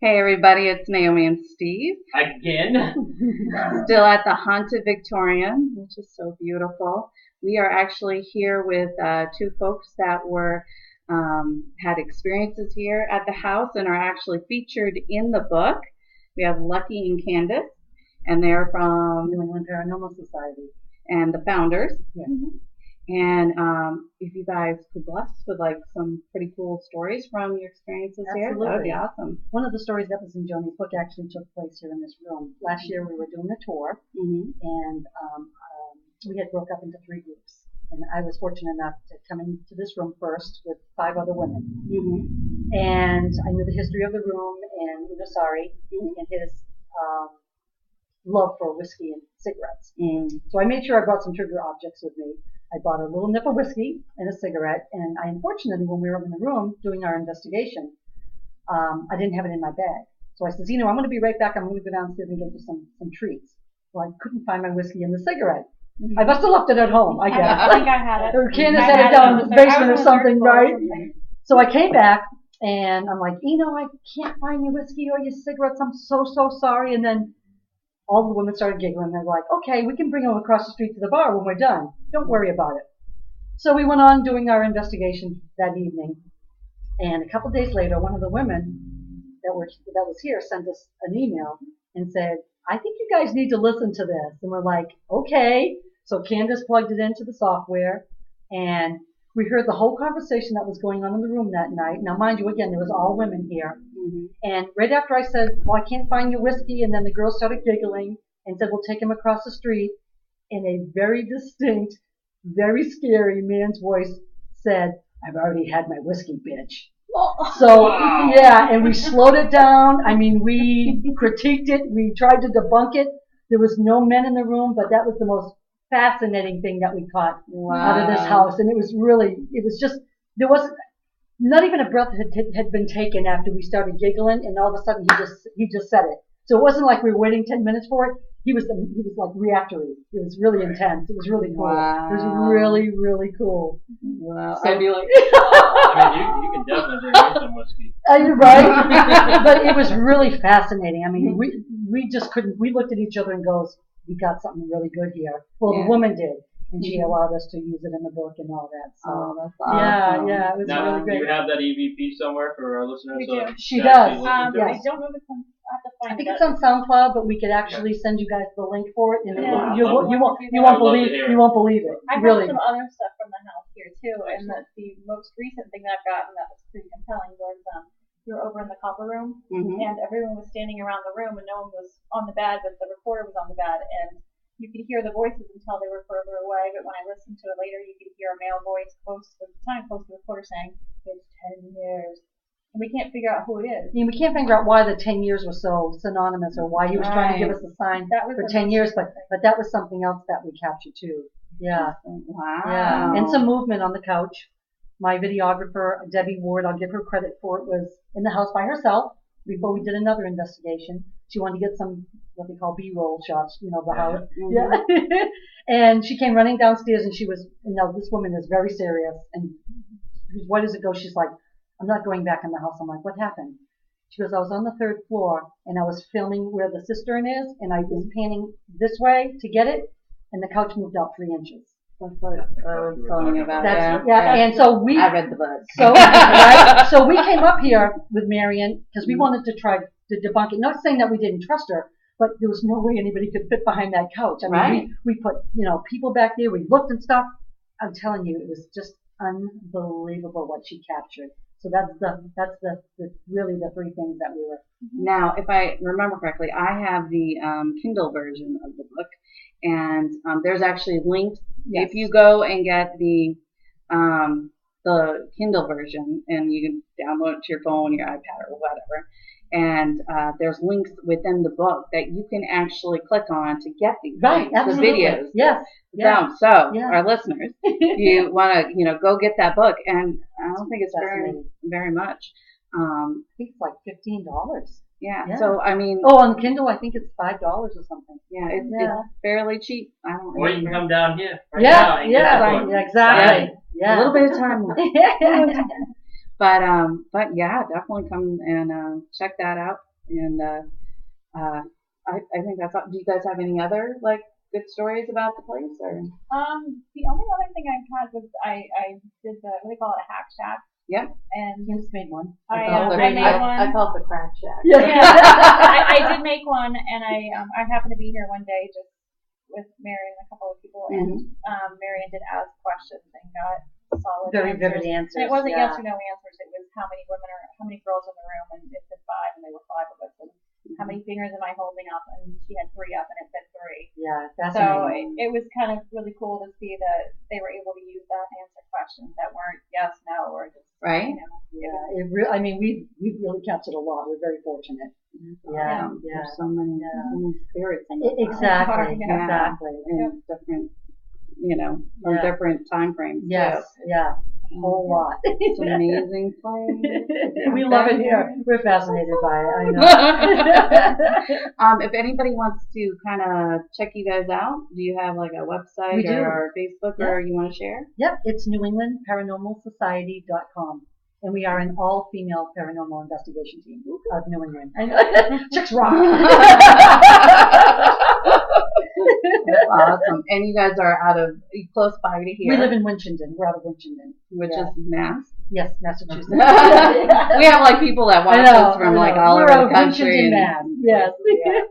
Hey everybody, it's Naomi and Steve. Again? Still at the Haunted Victorian, which is so beautiful. We are actually here with two folks that were had experiences here at the house and are actually featured in the book. We have Lucky and Candace, and they're from New England Paranormal Society. and the founders. Yes. And if you guys could bless us with like some pretty cool stories from your experiences here, that would be Absolutely. awesome. One of the stories that was in Joni's book actually took place here in this room. Last year we were doing a tour, and we had broke up into 3 groups. And I was fortunate enough to come into this room first with 5 other women. And I knew the history of the room and Unisari and his love for whiskey and cigarettes. So I made sure I brought some trigger objects with me. I bought a little nip of whiskey and a cigarette, and I unfortunately, when we were in the room doing our investigation, I didn't have it in my bag. So I said, I'm going to be right back. I'm going to go downstairs and get you some treats. Well, I couldn't find my whiskey and the cigarette. I must have left it at home, I guess. I think I had it. Or Candace had it down in the basement or something, right? So I came back, and I'm like, I can't find your whiskey or your cigarettes. I'm so sorry. And then all the women started giggling. They're like, okay, we can bring them across the street to the bar when we're done. Don't worry about it. So we went on doing our investigation that evening. And a couple of days later, one of the women that was here sent us an email and said, I think you guys need to listen to this. And we're like, okay. So Candace plugged it into the software, and we heard the whole conversation that was going on in the room that night. Now, mind you, again, there was all women here. And right after I said, well, I can't find your whiskey, and then the girls started giggling and said, we'll take him across the street. And a very distinct, very scary man's voice said, I've already had my whiskey, bitch. So, yeah, and we slowed it down. I mean, we critiqued it. We tried to debunk it. There was no men in the room, but that was the most fascinating thing that we caught out of this house. And it was just, there was not even a breath had been taken after we started giggling, and all of a sudden he just said it. So it wasn't like we were waiting 10 minutes for it. He was like reactory. It was really intense. It was really cool. It was really cool. Wow. So, I'd be like, I mean, you can definitely bring me some whiskey. right? But it was really fascinating. I mean, we just couldn't. We looked at each other and goes, we got something really good here. Well, the woman did. And she allowed us to use it in the book and all that. So that's awesome. yeah, it was really great. Do you have that EVP somewhere for our listeners? We do. She does. I Yes. don't know if it's on, I have to find I think it. it's on SoundCloud, but we could actually send you guys the link for it, and Yeah. you won't believe it. I've Really. got some other stuff from the house here too, and the most recent thing that I've gotten that was pretty compelling was we were over in the copper room, and everyone was standing around the room, and no one was on the bed, but the recorder was on the bed, and you could hear the voices until they were further away, but when I listened to it later, you could hear a male voice close to the recorder saying, it's 10 years. And we can't figure out who it is. I mean, we can't figure out why the 10 years was so synonymous, or why he was trying to give us a sign for 10 years, but that was something else that we captured too. Yeah. Wow. Yeah. And some movement on the couch. My videographer, Debbie Ward, I'll give her credit for it, was in the house by herself before we did another investigation. She wanted to get some, what they call B-roll shots, the house. Yeah. And she came running downstairs, and she was, this woman is very serious. And why does it go? She's like, I'm not going back in the house. I'm like, what happened? She goes, I was on the 3rd floor, and I was filming where the cistern is, and I was panning this way to get it, and the couch moved out 3 inches. That's what I was telling you about. And so I read the book. So, so we came up here with Marion because we wanted to try to debunk it. Not saying that we didn't trust her, but there was no way anybody could fit behind that couch. I mean, we put people back there. We looked and stuff. I'm telling you, it was just unbelievable what she captured. So that's really the 3 things that we were. Now, if I remember correctly, I have the Kindle version of the book, and there's actually links. If you go and get the Kindle version, and you can download it to your phone, your iPad, or whatever, and there's links within the book that you can actually click on to get these the videos. Yes. So our listeners, you want to go get that book, and I don't think it's very much. I think it's like $15. Yeah. So I mean. Oh, on Kindle, I think it's $5 or something. Yeah, it's fairly cheap. I don't know. Or you can come down here. Exactly. Yeah. A little bit of time left. But yeah, definitely come and check that out. And I think that's all. Do you guys have any other like good stories about the place or? The only other thing I had was I did the what do they call it, a hack shack. Yep. And Just made one. I call made one. I call it the crack shack. Yeah. I did make one, and I happened to be here one day just with Mary and a couple of people, and Marion did ask questions and got solid Very answers. vivid answers. And it wasn't yeah. yes or no answers. It was how many girls in the room, and it said 5, and they were 5 of us. And how many fingers am I holding up? And she had 3 up, and it said 3. Yeah, that's So amazing. it was kind of really cool to see that they were able to use that and answer questions that weren't yes, no, or just Right. Yeah, I mean, we've really captured a lot. We're very fortunate. Yeah, yeah. There's so many spirits. In Exactly, Yeah. exactly. And different, from different time frames. Yes, too. yeah, a whole lot. It's an amazing place. We love it here. We're fascinated by it. I know. If anybody wants to kind of check you guys out, do you have like a website We do. or Facebook or you want to share? Yep, it's NewEnglandParanormalSociety.com. And we are an all-female paranormal investigation team of New England. Chicks rock. That's awesome. And you guys are close by to here. We live in Winchendon. We're out of Winchendon. Which is Mass. Yes, Massachusetts. We have like people that watch us from like all over the country. Mass. Yes. Yeah.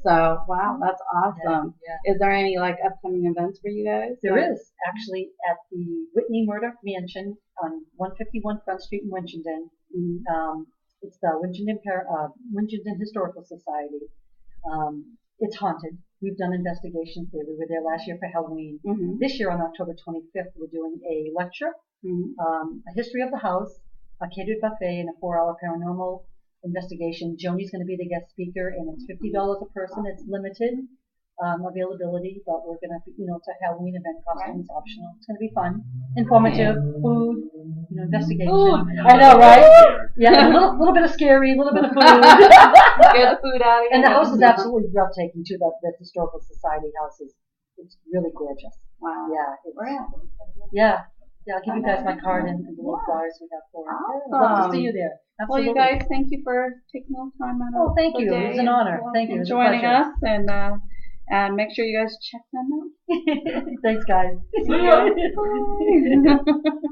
So wow, that's awesome. Yeah. Is there any like upcoming events for you guys? There is actually at the Whitney Murdoch Mansion on 151 Front Street in Winchendon. It's the Winchendon Historical Society. It's haunted. We've done investigations there. We were there last year for Halloween. This year on October 25th, we're doing a lecture, a history of the house, a catered buffet, and a 4-hour paranormal investigation. Joni's going to be the guest speaker, and it's $50 a person. It's limited availability, but we're going to, it's a Halloween event. Costumes optional. It's going to be fun, informative, food, investigation. I know, right? Yeah, a little bit of scary, a little bit of food. Get the food out of here. And the house is absolutely breathtaking too. The Historical Society house it's really gorgeous. Wow. Yeah. I'll give you guys my card and the little flyers we have for it. Awesome. I'd love to see you there. Absolutely. Well, you guys, thank you for taking the time out of thank the you. day It was an honor. Thank you. It was a joining pleasure. us, and make sure you guys check them out. Thanks, guys. See ya. Bye.